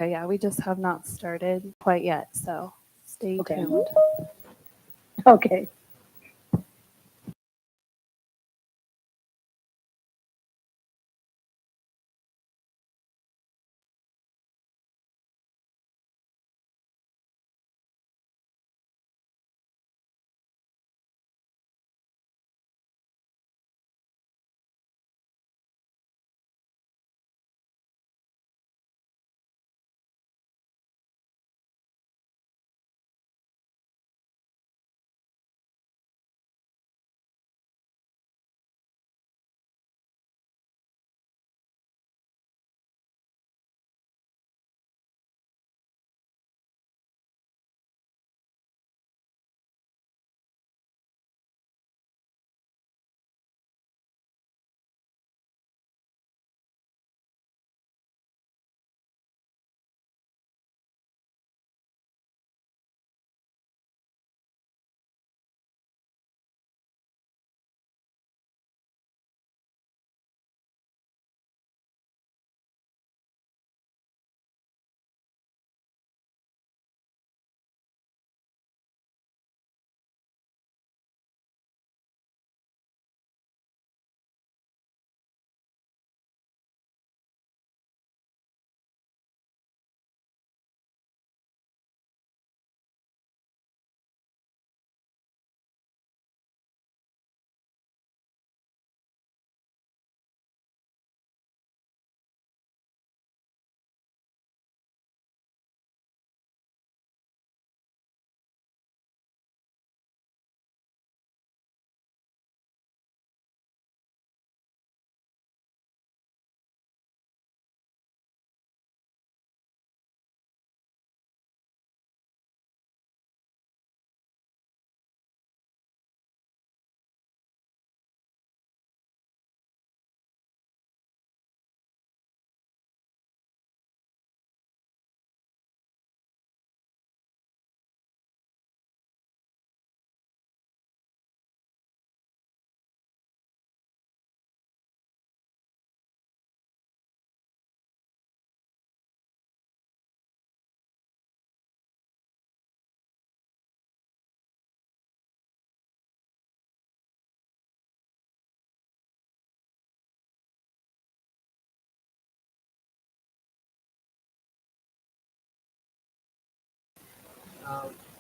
Okay, yeah, we just have not started quite yet, so stay Okay. tuned. Okay.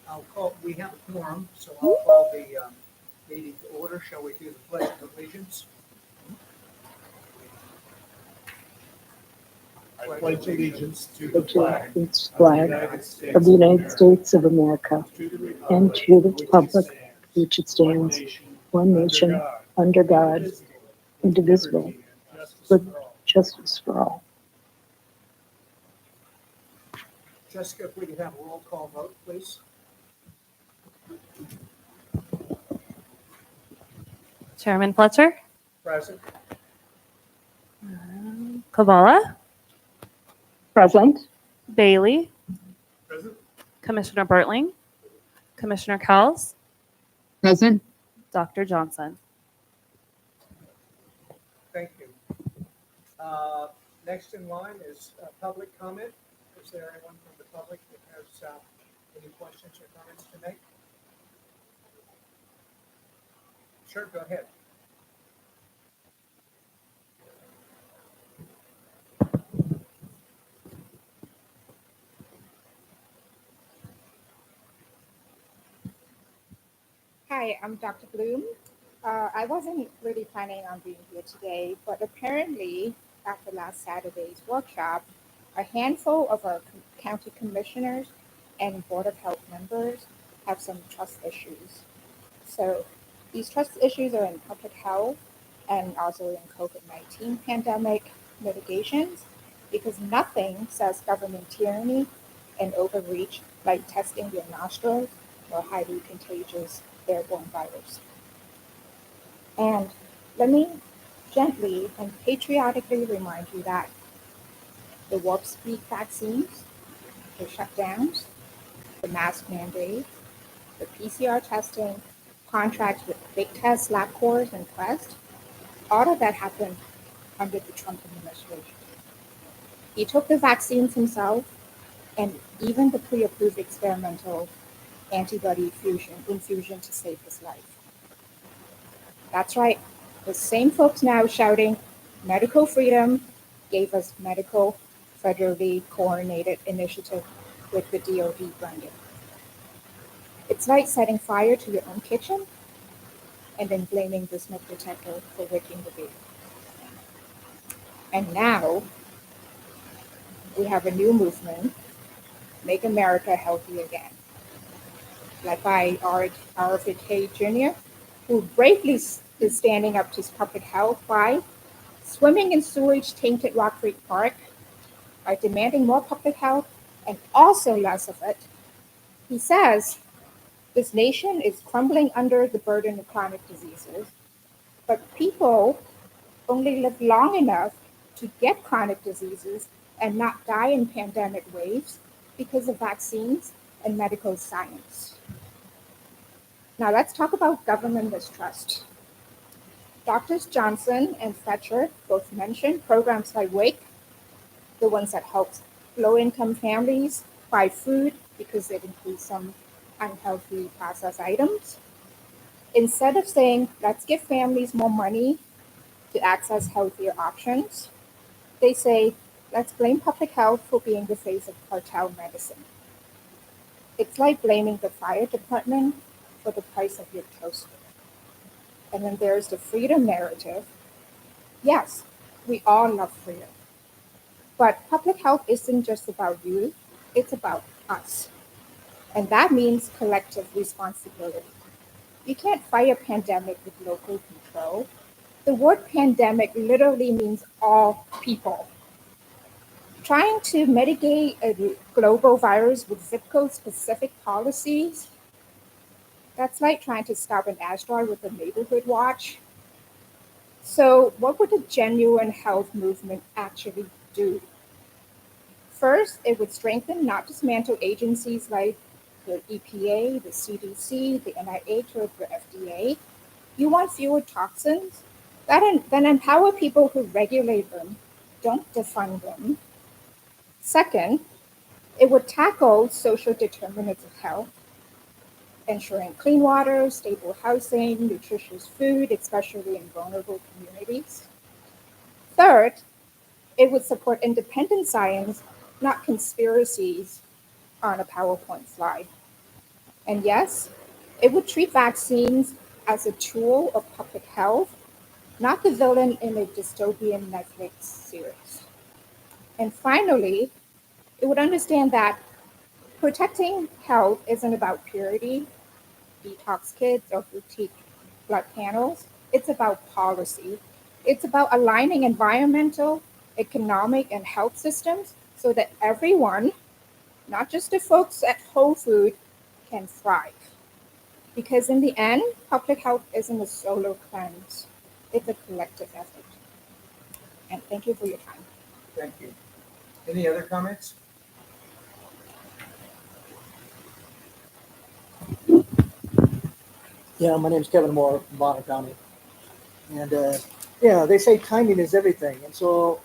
I'll call, we have a quorum, so I'll call the meeting to order. Shall we do the pledge of allegiance? I pledge allegiance to The the flag flag of the United States of America and to the republic which it stands, one nation, under God, indivisible, with justice for all. Jessica, if we could have a roll call vote, please. Chairman Fletcher, Present. Kavala, Present. Bailey, Present. Commissioner Bertling, Commissioner Kells, Present. Dr. Johnson. Thank you. Next in line is public comment. Is there anyone from the public that has any questions or comments to make? Sure, go ahead. Hi, I'm Dr. Bloom. I wasn't really planning on being here today, but apparently, after last Saturday's workshop, a handful of our county commissioners and Board of Health members have some trust issues. So these trust issues are in public health and also in COVID-19 pandemic mitigations, because nothing says government tyranny and overreach like testing your nostrils or highly contagious airborne virus. And let me gently and patriotically remind you that the warp speed vaccines, the shutdowns, the mask mandate, the PCR testing, contracts with big test LabCorp and Quest, all of that happened under the Trump administration. He took the vaccines himself and even the pre-approved experimental antibody infusion to save his life. That's right. The same folks now shouting medical freedom gave us medical federally coordinated initiative with the DoD branded. It's like setting fire to your own kitchen and then blaming the smoke detector for waking the baby. And now we have a new movement, Make America Healthy Again, led by RFK Jr., who bravely is standing up to public health by swimming in sewage tainted Rock Creek Park, by demanding more public health and also less of it. He says this nation is crumbling under the burden of chronic diseases, but people only live long enough to get chronic diseases and not die in pandemic waves because of vaccines and medical science. Now let's talk about government mistrust. Doctors Johnson and Fetcher both mentioned programs like WAKE, the ones that help low-income families buy food because it includes some unhealthy processed items. Instead of saying, let's give families more money to access healthier options, they say, let's blame public health for being the face of cartel medicine. It's like blaming the fire department for the price of your toaster. And then there's the freedom narrative. Yes, we all love freedom. But public health isn't just about you, it's about us. And that means collective responsibility. You can't fight a pandemic with local control. The word pandemic literally means all people. Trying to mitigate a global virus with zip code specific policies, that's like trying to stop an asteroid with a neighborhood watch. So, what would a genuine health movement actually do? First, it would strengthen, not dismantle agencies like the EPA, the CDC, the NIH, or the FDA. You want fewer toxins? Then empower people who regulate them, don't defund them. Second, it would tackle social determinants of health, ensuring clean water, stable housing, nutritious food, especially in vulnerable communities. Third, it would support independent science, not conspiracies on a PowerPoint slide. And yes, it would treat vaccines as a tool of public health, not the villain in a dystopian Netflix series. And finally, it would understand that protecting health isn't about purity, detox kits, or boutique blood panels. It's about policy. It's about aligning environmental, economic, and health systems so that everyone, not just the folks at Whole Food, can thrive. Because in the end, public health isn't a solo cleanse, it's a collective effort. And thank you for your time. Thank you. Any other comments? Yeah, my name's Kevin Moore from Bonner County. And yeah, they say timing is everything. And so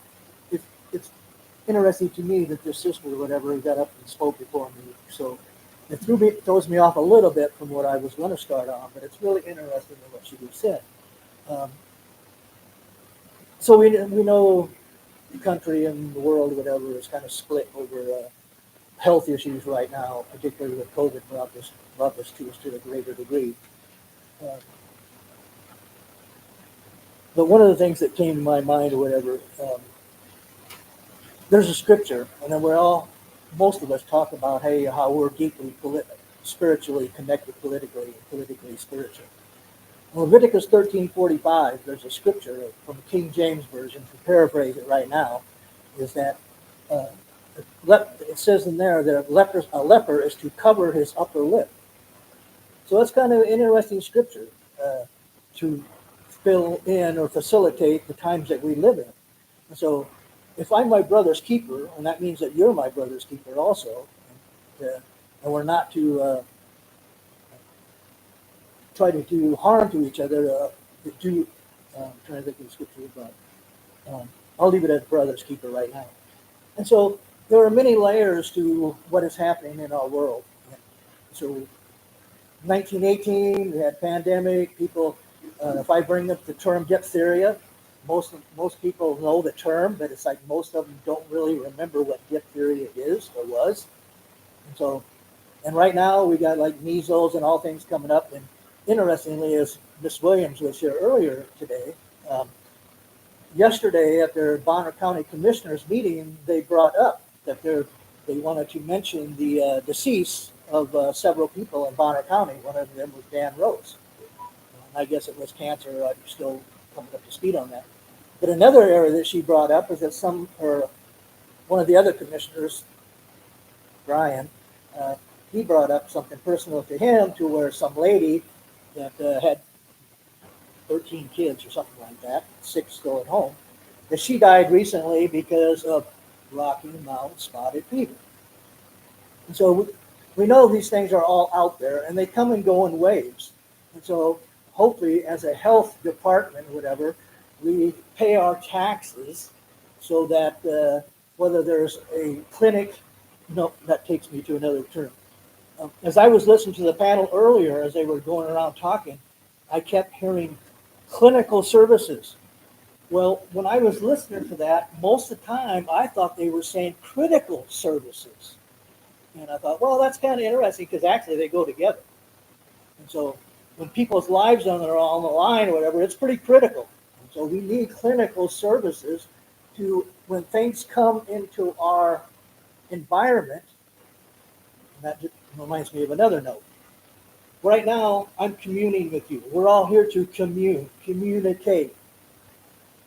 it's interesting to me that this sister or whatever got up and spoke before me. So it throws me off a little bit from what I was going to start on, but it's really interesting in what she just said. So we know the country and the world, whatever, is kind of split over health issues right now, particularly with COVID brought this to us to a greater degree. But one of the things that came to my mind or whatever, there's a scripture, and then most of us talk about, hey, how we're deeply spiritually connected politically spiritual. In Leviticus 13:45, there's a scripture from the King James Version, to paraphrase it right now, is that it says in there that a leper is to cover his upper lip. So that's kind of an interesting scripture to fill in or facilitate the times that we live in. And so if I'm my brother's keeper, and that means that you're my brother's keeper also, and we're not to try to do harm to each other, I'm trying to think of the scripture, but I'll leave it as brother's keeper right now. And so there are many layers to what is happening in our world. So 1918, we had pandemic. People, if I bring up the term diphtheria, most people know the term, but it's like most of them don't really remember what diphtheria is or was. And so, and right now we got like measles and all things coming up. And interestingly, as Miss Williams was here earlier today, um, yesterday at their Bonner County Commissioners meeting, they brought up that they wanted to mention the decease of several people in Bonner County. One of them was Dan Rose. I guess it was cancer. I'm still coming up to speed on that. But another area that she brought up is that one of the other commissioners, Brian, uh, he brought up something personal to him, to where some lady that had 13 kids or something like that, 6 still at home, that she died recently because of Rocky Mountain spotted fever. And so we know these things are all out there, and they come and go in waves. And so hopefully, as a health department, whatever, we pay our taxes so that whether there's a clinic, no, that takes me to another term. As I was listening to the panel earlier, as they were going around talking, I kept hearing clinical services. Well, when I was listening to that, most of the time I thought they were saying critical services. And I thought, well, that's kind of interesting because actually they go together. And so when people's lives are on the line or whatever, it's pretty critical. And so we need clinical services to, when things come into our environment, and that just reminds me of another note. Right now, I'm communing with you. We're all here to communicate.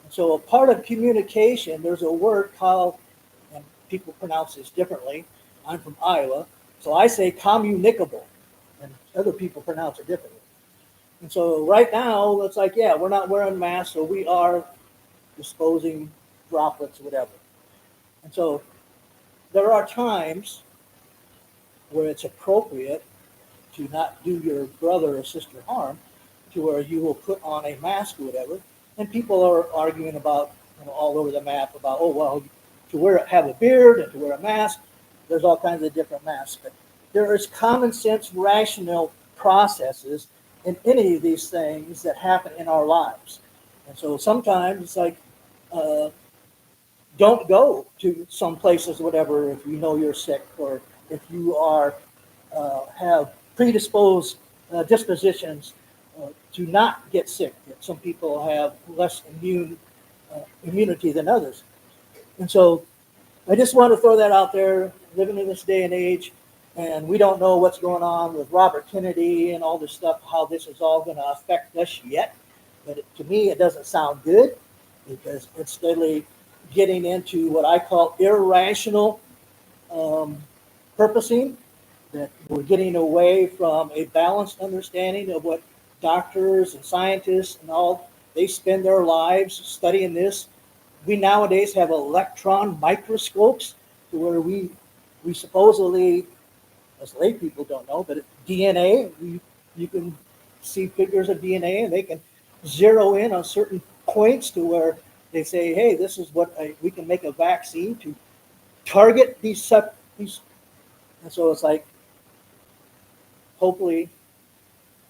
And so a part of communication, there's a word called, and people pronounce this differently. I'm from Iowa, so I say communicable, and other people pronounce it differently. And so right now, it's like, yeah, we're not wearing masks, so we are disposing droplets, whatever. And so there are times where it's appropriate to not do your brother or sister harm, to where you will put on a mask or whatever. And people are arguing about, all over the map about, oh, well, to have a beard and to wear a mask, there's all kinds of different masks. But there is common sense, rational processes in any of these things that happen in our lives. And so sometimes it's like, don't go to some places, whatever, if you know you're sick, or if you are have predisposed dispositions to not get sick. Some people have less immunity than others. And so I just want to throw that out there, living in this day and age, and we don't know what's going on with Robert Kennedy and all this stuff, how this is all going to affect us yet. But to me, it doesn't sound good, because it's steadily getting into what I call irrational purposing, that we're getting away from a balanced understanding of what doctors and scientists and all, they spend their lives studying this. We nowadays have electron microscopes to where we supposedly, as lay people don't know, but DNA, you can see figures of DNA, and they can zero in on certain points to where they say, hey, this is what we can make a vaccine to target these. And so it's like, hopefully,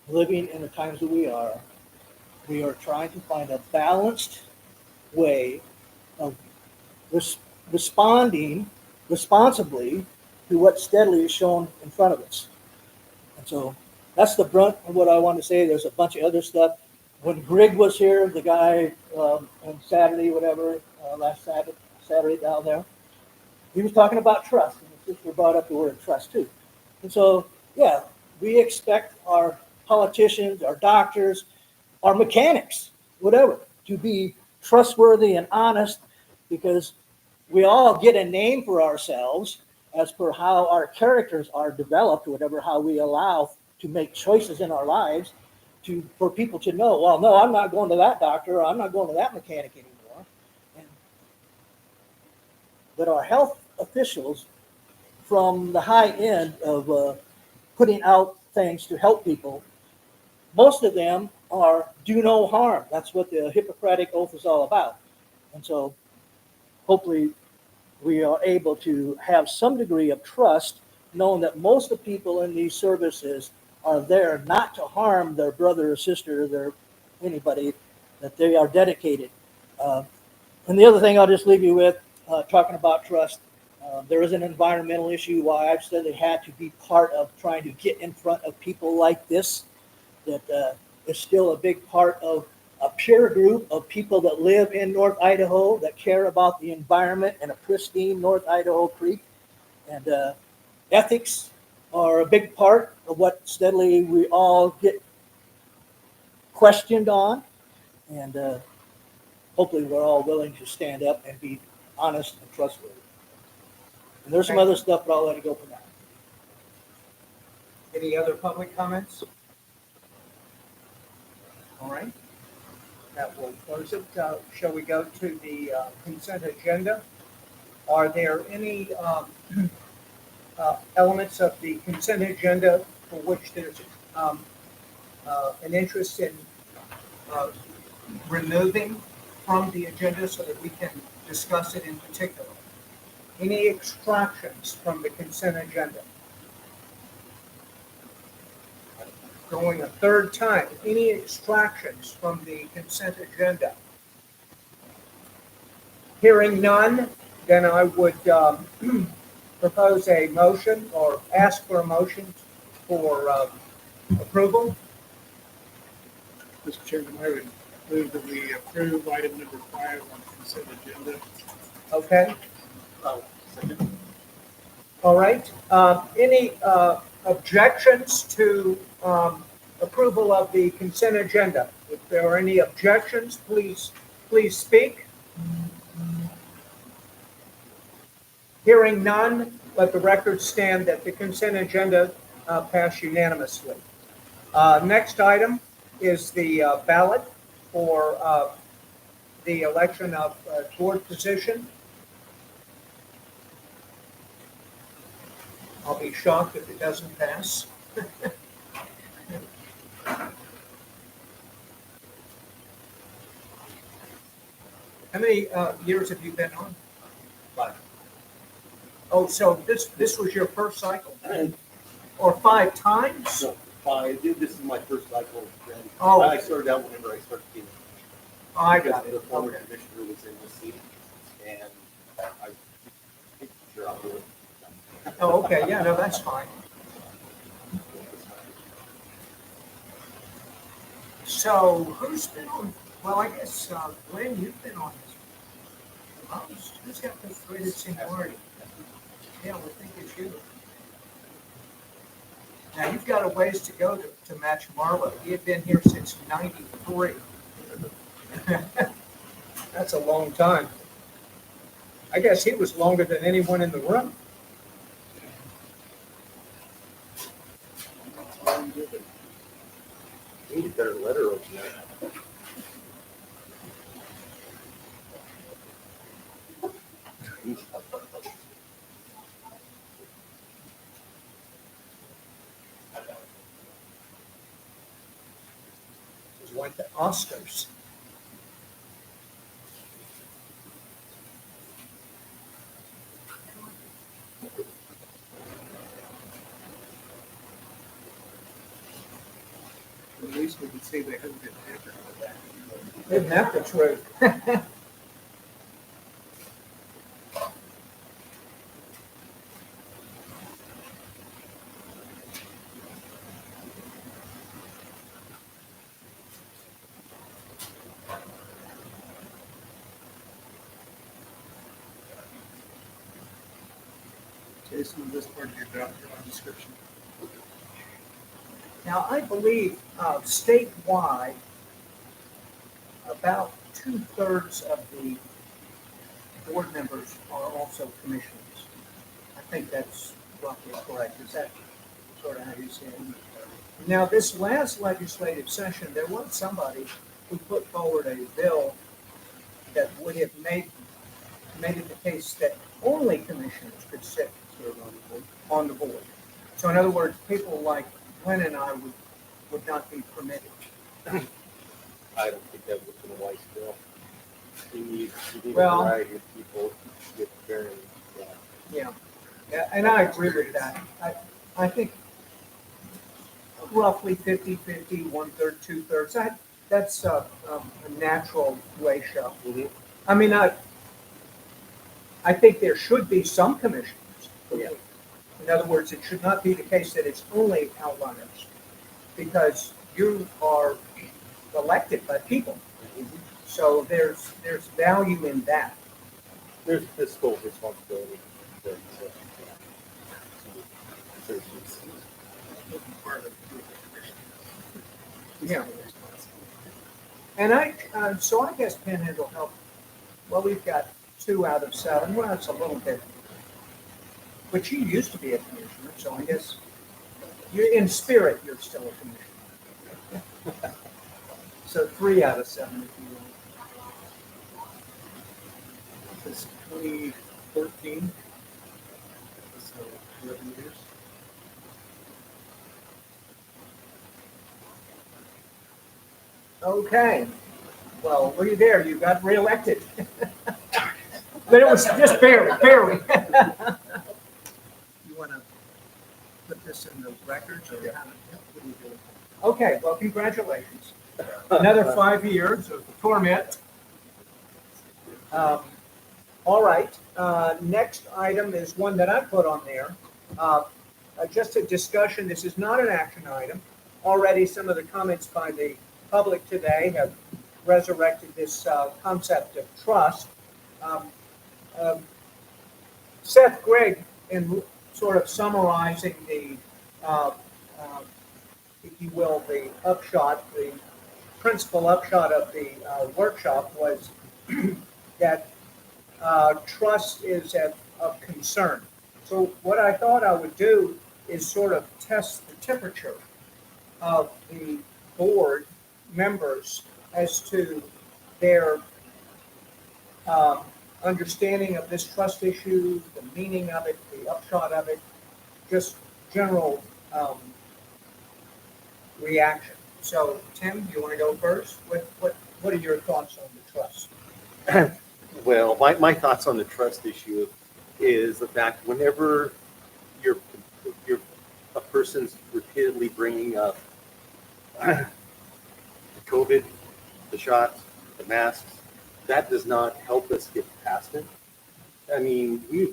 living in the times that we are trying to find a balanced way of responding responsibly to what steadily is shown in front of us. And so that's the brunt of what I want to say. There's a bunch of other stuff. When Greg was here, the guy on Saturday, whatever, last Saturday down there, he was talking about trust, and the sister brought up the word trust too. And so, yeah, we expect our politicians, our doctors, our mechanics, whatever, to be trustworthy and honest, because we all get a name for ourselves as per how our characters are developed, whatever, how we allow to make choices in our lives, for people to know, well, no, I'm not going to that doctor, or I'm not going to that mechanic anymore. But our health officials, from the high end of putting out things to help people, most of them are do no harm. That's what the Hippocratic Oath is all about. And so hopefully we are able to have some degree of trust, knowing that most of the people in these services are there not to harm their brother or sister, their anybody, that they are dedicated. Uh, and the other thing I'll just leave you with, talking about trust, there is an environmental issue why I've said they had to be part of trying to get in front of people like this, that is still a big part of a peer group of people that live in North Idaho that care about the environment and a pristine North Idaho Creek. And ethics are a big part of what steadily we all get questioned on. And hopefully we're all willing to stand up and be honest and trustworthy. And there's some other stuff, but I'll let it go for now. Any other public comments? All right. That will close it. Shall we go to the consent agenda? Are there any elements of the consent agenda for which there's an interest in removing from the agenda so that we can discuss it in particular? Any extractions from the consent agenda? Going a third time, any extractions from the consent agenda? Hearing none, then I would propose a motion or ask for a motion for approval. Mr. Chairman, I would move that we approve item number 5 on the consent agenda. Okay, Second. all right. Any objections to approval of the consent agenda? If there are any objections, please speak. Hearing none, let the record stand that the consent agenda passed unanimously. Next item is the ballot for the election of board position. I'll be shocked if it doesn't pass. How many years have you been on? 5. Oh, so this was your first cycle? Or 5 times? No, 5. This is my first cycle. Oh. I started out whenever I started being. Oh, I got it. The former Okay. commissioner was in the seat, and I think sure I'll do it. Oh, okay, yeah, no, that's fine. So who's been on, well, I guess, Glenn, you've been on this. Who's got the greatest seniority? Yeah, we think it's you. Now, you've got a ways to go to match Marlo. He had been here since '93. That's a long time. I guess he was longer than anyone in the room. Need a better letter opener. It was like the Oscars. At least we can say they haven't been hampered with that. Isn't that the truth? Jason, this part of your job description. Now, I believe statewide, about 2/3 of the board members are also commissioners. I think that's roughly correct. Is that sort of how you see it? Now, this last legislative session, there was somebody who put forward a bill that would have made it the case that only commissioners could sit on the board. So in other words, people like Glenn and I would not be permitted. I don't think that was in a wise bill. You need a Well- variety of people with varying, Yeah, and I agree with that. I think roughly 50-50, 1/3, 2/3. That's a natural ratio. Mhm. I mean, I think there should be some commissioners. Yeah. In other words, it should not be the case that it's only outliers, because you are elected by people. So there's value in that. There's fiscal responsibility. That, there's- Part of the Yeah. And so I guess Panhandle Health, well, we've got 2 out of 7. Well, that's a little bit. But you used to be a commissioner, so I guess you're in spirit, you're still a commissioner. So 3 out of 7, if you will. Since 2014, so 11 years. Okay. Well, look at there, you got reelected. But it was just barely. You want to put this in the records or how? What do you do? Okay, well, congratulations. Another 5 years of torment. All right, next item is one that I put on there. Just a discussion, this is not an action item. Already some of the comments by the public today have resurrected this concept of trust. Seth Grigg, in sort of summarizing the, if you will, the upshot, the principal upshot of the workshop was that trust is of concern. So what I thought I would do is sort of test the temperature of the board members as to their understanding of this trust issue, the meaning of it, the upshot of it, just general reaction. So, Tim, do you want to go first? What are your thoughts on the trust? Well, my thoughts on the trust issue is the fact whenever you're a person's repeatedly bringing up the COVID, the shots, the masks, that does not help us get past it. I mean, we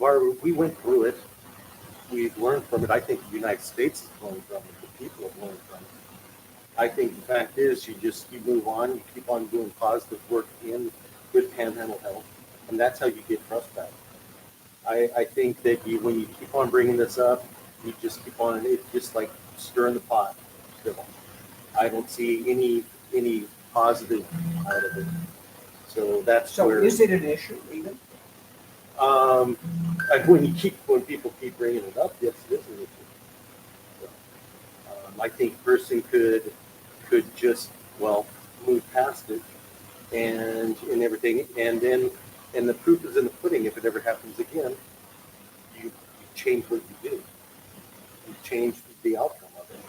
went through it. We've learned from it. I think the United States has learned from it. The people have learned from it. I think the fact is you move on, you keep on doing positive work with Panhandle Health, and that's how you get trust back. I think that when you keep on bringing this up, you just keep on, it's just like stirring the pot still. I don't see any positive out of it. So that's So where. is it an issue even? When people keep bringing it up, yes, it is an issue. So, I think a person could just move past it and everything, and the proof is in the pudding. If it ever happens again, you change what you do. You change the outcome of it.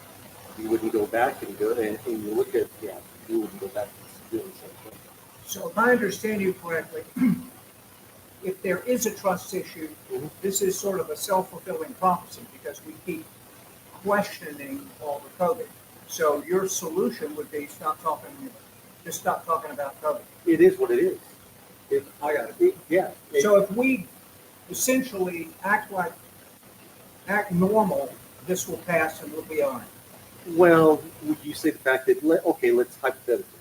You wouldn't go back and you look at you wouldn't go back to doing the same thing. So if I understand you correctly, if there is a trust issue, Mhm. this is sort of a self-fulfilling prophecy because we keep questioning all the COVID. So your solution would be just stop talking about COVID. It is what it is. I got it. Yeah. So if we essentially act normal, this will pass and we'll be on it. Well, would you say the fact that, let's hypothetically,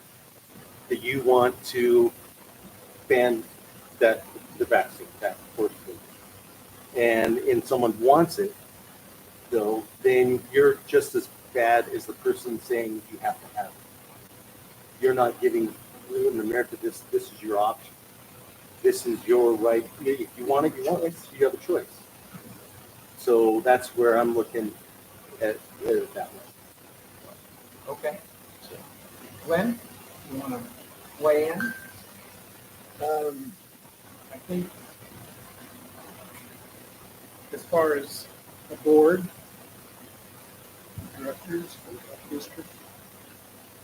that you want to ban the vaccine, that first thing, and someone wants it, though, then you're just as bad as the person saying you have to have it. You're not giving in America this is your option. This is your right. If you want it, you want it. You have a choice. So that's where I'm looking at it that way. Okay. Glenn, you want to weigh in? I think as far as the board, directors of the district,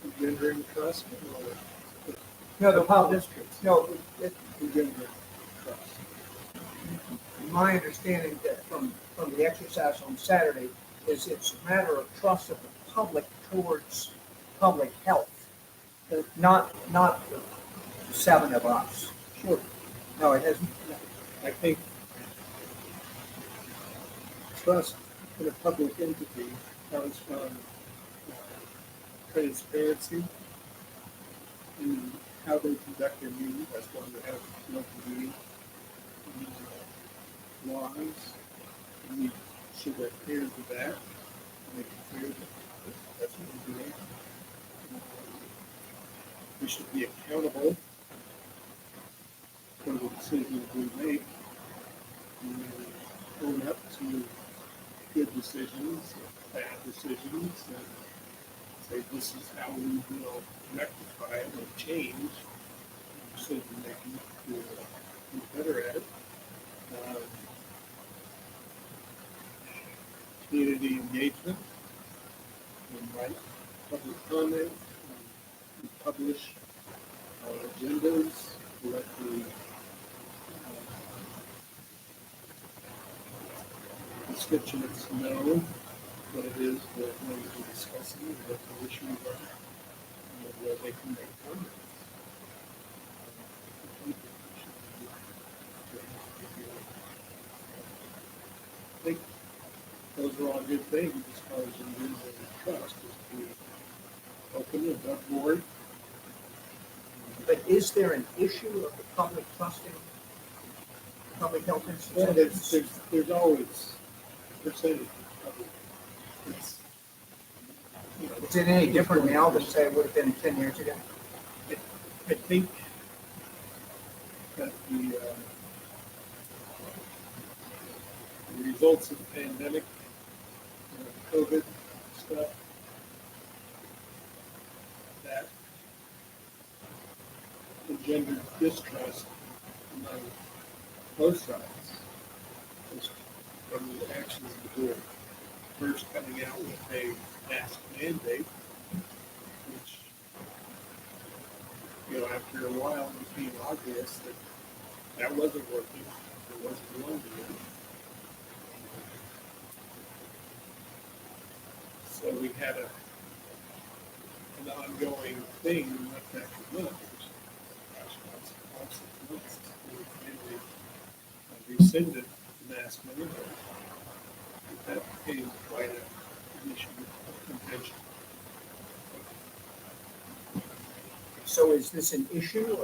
engendering trust, No, the public, districts. no, Engender trust. my understanding that from the exercise on Saturday is it's a matter of trust of the public towards public health, not the seven of us. Sure. No, it hasn't. I think trust in a public entity comes from transparency in how they conduct their meetings. That's why we have local meetings. Laws. We should adhere to that. Make it clear that that's what we're doing. We should be accountable for the decisions we make. And own up to good decisions, bad decisions, and say this is how we will rectify it or change decision making to be better at it. Community engagement, invite public comment, we publish our agendas, let the constituents know what it is that we're going to be discussing, what the issues are, and where they can make comments. I think those are all good things as far as engagement and trust, is to be open and above board. But is there an issue of the public trusting public health Well, institutions? there's always percentage of it. It's, you know, Is it any different now than say it would have been 10 years ago? I think that the results of the pandemic, COVID stuff, that engendered distrust among both sides just from the actions of the board. First coming out with a mask mandate, which, after a while it became obvious that that wasn't working. It wasn't going to work. So we had an ongoing thing month after month, which gosh, months and months. We finally rescinded the mask mandate. That became quite an issue of contention. So is this an issue,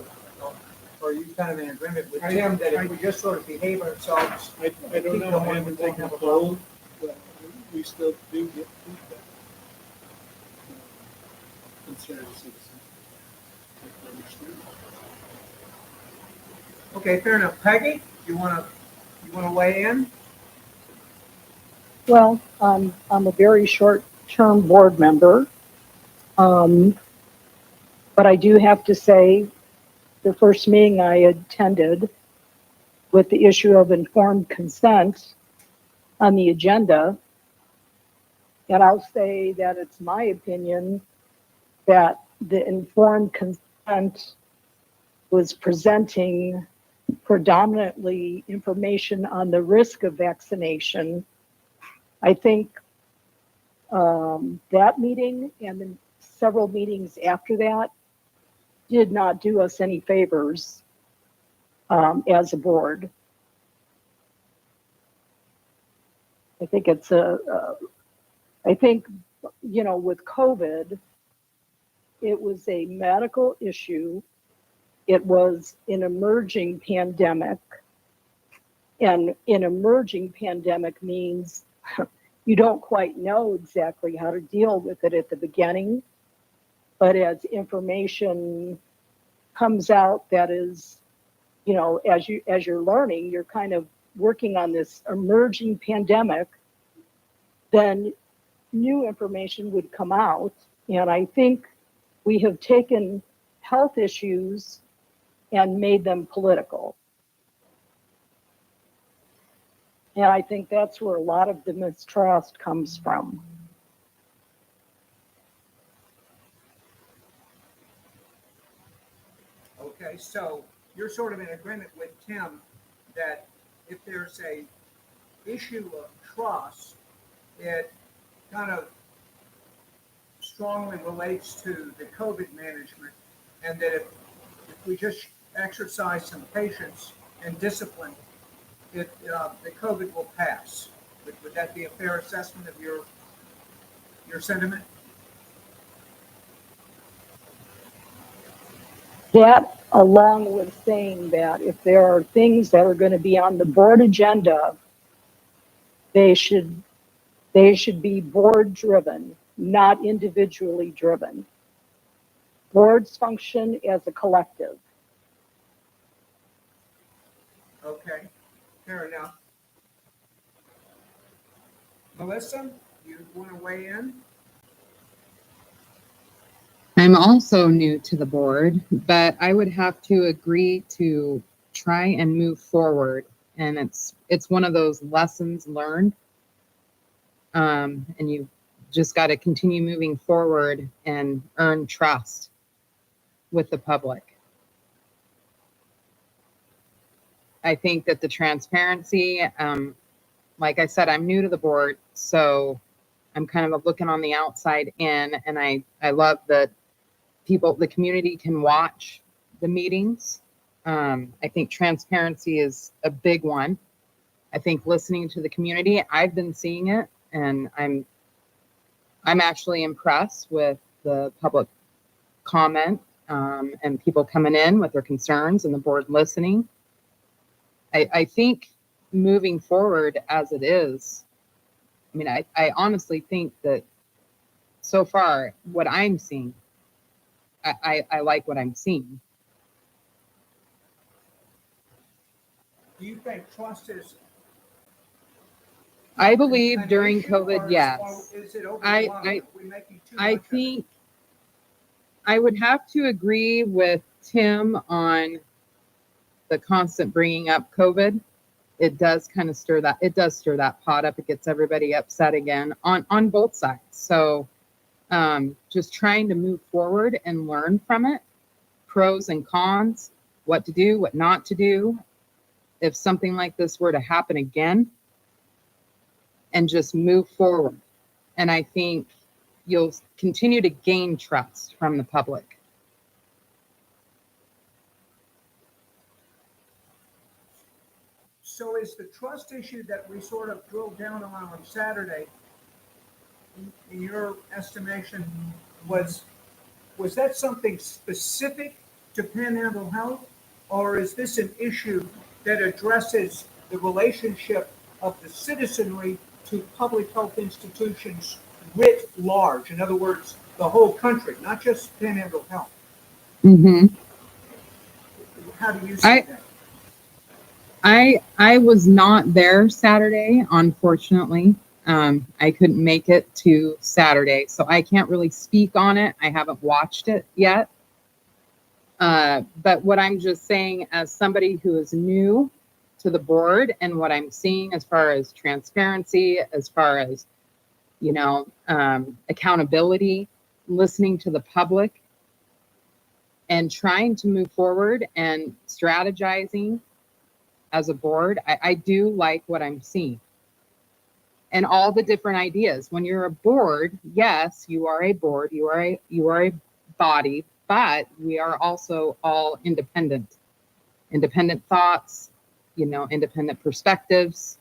or are you kind of in agreement with I- Tim that I- if we just sort of behave ourselves, I don't know, I haven't taken a poll, but we still do get feedback. Concerned citizens. I understand. okay, fair enough. Peggy, you want to weigh in? Well, I'm a very short-term board member. But I do have to say, the first meeting I attended with the issue of informed consent on the agenda, and I'll say that it's my opinion that the informed consent was presenting predominantly information on the risk of vaccination. I think that meeting and then several meetings after that did not do us any favors as a board. I think it's I think, with COVID, it was a medical issue. It was an emerging pandemic. And an emerging pandemic means you don't quite know exactly how to deal with it at the beginning. But as information comes out that is, as you're learning, you're kind of working on this emerging pandemic, then new information would come out. And I think we have taken health issues and made them political. And I think that's where a lot of the mistrust comes from. Okay, so you're sort of in agreement with Tim that if there's a issue of trust, it kind of strongly relates to the COVID management, and that if we just exercise some patience and discipline, the COVID will pass. Would that be a fair assessment of your sentiment? That, along with saying that if there are things that are going to be on the board agenda, they should be board driven, not individually driven. Boards function as a collective. Okay, fair enough. Melissa, you want to weigh in? I'm also new to the board, but I would have to agree to try and move forward. And it's one of those lessons learned. And you just got to continue moving forward and earn trust with the public. I think that the transparency, like I said, I'm new to the board, so I'm kind of looking on the outside in, and I love that the community can watch the meetings. I think transparency is a big one. I think listening to the community, I've been seeing it, and I'm actually impressed with the public comment and people coming in with their concerns and the board listening. I think moving forward as it is, I mean, I honestly think that so far what I'm seeing, I like what I'm seeing. Do you think trust is? I believe an during issue, COVID, or yes. is it overblown? I Are we making too I much of it? think I would have to agree with Tim on the constant bringing up COVID. It does kind of stir that pot up. It gets everybody upset again on both sides. So just trying to move forward and learn from it, pros and cons, what to do, what not to do if something like this were to happen again, and just move forward. And I think you'll continue to gain trust from the public. So is the trust issue that we sort of drilled down on Saturday, in your estimation, was that something specific to Panhandle Health, or is this an issue that addresses the relationship of the citizenry to public health institutions writ large? In other words, the whole country, not just Panhandle Health. Mm-hmm. How do you see that? I was not there Saturday, unfortunately. I couldn't make it to Saturday, so I can't really speak on it. I haven't watched it yet. But what I'm just saying, as somebody who is new to the board, and what I'm seeing as far as transparency, as far as, accountability, listening to the public, and trying to move forward and strategizing as a board, I do like what I'm seeing. And all the different ideas. When you're a board, yes, you are a board, you are a body, but we are also all independent thoughts, independent perspectives.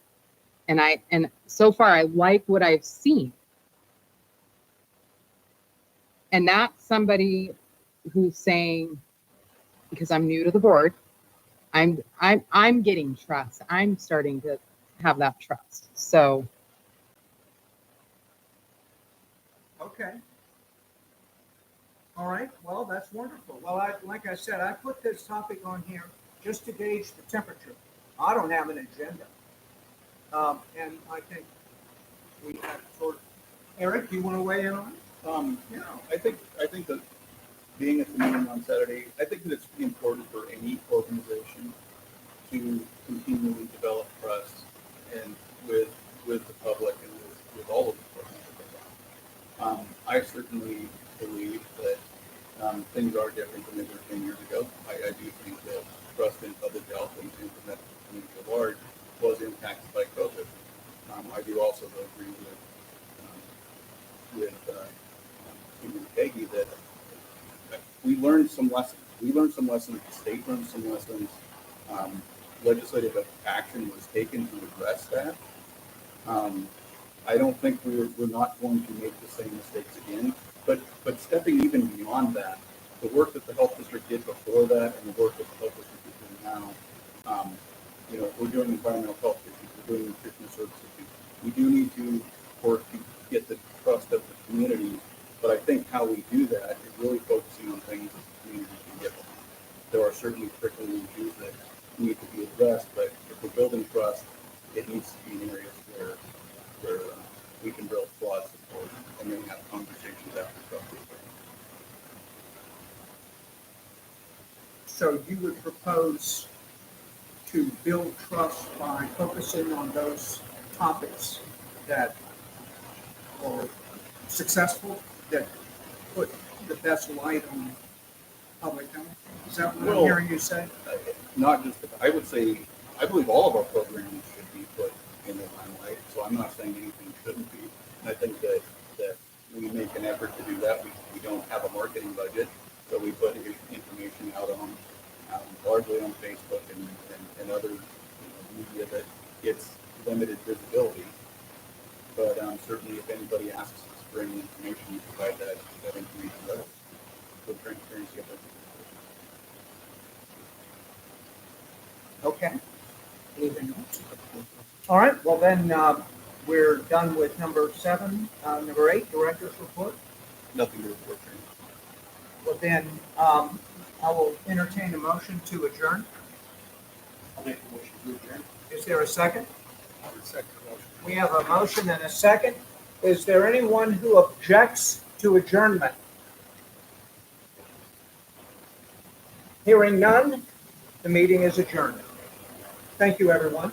And so far I like what I've seen. And that's somebody who's saying, because I'm new to the board, I'm getting trust. I'm starting to have that trust. So Okay. All right. Well, that's wonderful. Well, like I said, I put this topic on here just to gauge the temperature. I don't have an agenda, and I think we have sort of. Eric, do you want to weigh in on it? Yeah, I think that being at the meeting on Saturday, I think that it's important for any organization to continually develop trust and with the public and with all of the programs. I certainly believe that Things are different than they were 10 years ago. I do think that trust in public health and in the medical community at large was impacted by COVID. I do also agree with Peggy that we learned some lessons. We learned some lessons. The state learned some lessons. Legislative action was taken to address that. I don't think we're not going to make the same mistakes again. But stepping even beyond that, the work that the health district did before that and the work that the health district is doing now, we're doing environmental health issues, we're doing nutritional service issues. We do need to work to get the trust of the community. But I think how we do that is really focusing on things that the community can get behind. There are certainly curriculum issues that need to be addressed, but if we're building trust, it needs to be in areas where we can build broad support and then have conversations after trust. So you would propose to build trust by focusing on those topics that are successful, that put the best light on public health? Is that what I'm hearing you say? Not just, I would say, I believe all of our programs should be put in the limelight, so I'm not saying anything shouldn't be. And I think that we make an effort to do that. We don't have a marketing budget, so we put information out on largely on Facebook and other media that gets limited visibility. But certainly, if anybody asks us for any information, we provide that information readily with transparency of it. Okay. Anything else? All right, well then, we're done with number 7. Number 8, director's report. Nothing to report. Well then, I will entertain a motion to adjourn. I'll make a motion to adjourn. Is there a second? I would second the motion. We have a motion and a second. Is there anyone who objects to adjournment? Hearing none, the meeting is adjourned. Thank you, everyone.